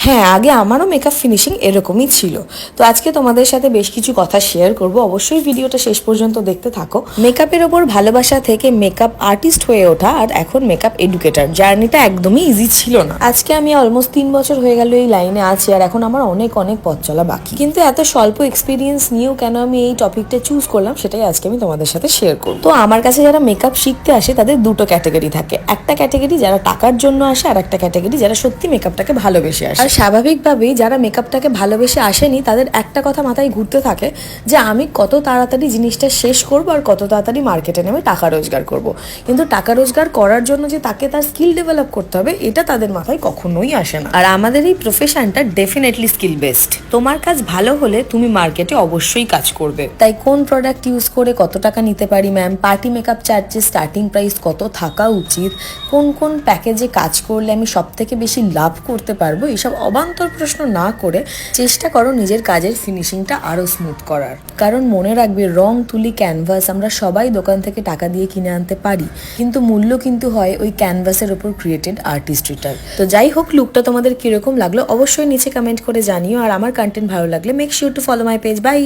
হ্যাঁ, আগে আমারও মেকআপ ফিনিশিং এরকমই ছিল। তো আজকে তোমাদের সাথে বেশ কিছু কথা শেয়ার করব, অবশ্যই ভিডিওটা শেষ পর্যন্ত দেখতে থাকো। মেকআপের ওপর ভালোবাসা থেকে মেকআপ আর্টিস্ট হয়ে ওঠা আর এখন মেকআপ এডুকেটর, জার্নিটা একদমই ইজি ছিল না। আজকে আমি অলমোস্ট 3 বছর হয়ে গেল এই লাইনে আছি, আর এখন আমার অনেক অনেক পথ চলা বাকি। কিন্তু এত স্বল্প এক্সপিরিয়েন্স নিয়েও কেন আমি এই টপিকটা চুজ করলাম, সেটাই আজকে আমি তোমাদের সাথে শেয়ার করব। তো আমার কাছে যারা মেকআপ শিখতে আসে তাদের দুটো ক্যাটাগরি থাকে। একটা ক্যাটাগরি যারা টাকার জন্য আসে, আর একটা ক্যাটাগরি যারা সত্যি মেকআপটাকে ভালোবেসে আসে। আর স্বাভাবিকভাবেই যারা মেকআপটাকে ভালোবেসে আসেনি তাদের একটা কথা মাথায় ঘুরতে থাকে যে আমি কত তাড়াতাড়ি জিনিসটা শেষ করব আর কত তাড়াতাড়ি মার্কেটে নেমে টাকা রোজগার করব। কিন্তু টাকা রোজগার করার জন্য যে তাকে তার স্কিল ডেভেলপ করতে হবে, এটা তাদের মাথায় কখনোই আসে না। আর আমাদের এই প্রফেশনটা ডেফিনেটলি স্কিল বেসড। তোমার কাজ ভালো হলে তুমি মার্কেটে অবশ্যই কাজ করবে। তাই কোন প্রোডাক্ট ইউজ করে কত টাকা নিতে পারি ma'am, party makeup charges starting price কত থাকা উচিত, কোন কোন প্যাকেজে কাজ করলে আমি সব থেকে বেশি লাভ করতে পারবো, এইসব অবান্তর প্রশ্ন না করে চেষ্টা করো নিজের কাজের ফিনিশিংটা আরো স্মুথ করার। কারণ মনে রাখবে, রং তুলি ক্যানভাস আমরা সবাই দোকান থেকে টাকা দিয়ে কিনে আনতে পারি, কিন্তু মূল্য কিন্তু হয় ওই ক্যানভাসের উপর ক্রিয়েটেড আর্টিস্ট্রিটার। তো যাই হোক, লুকটা তোমাদের কিরকম লাগলো অবশ্যই নিচে কমেন্ট করে জানিও। আর আমার কন্টেন্ট ভালো লাগলে make sure to follow my page. By.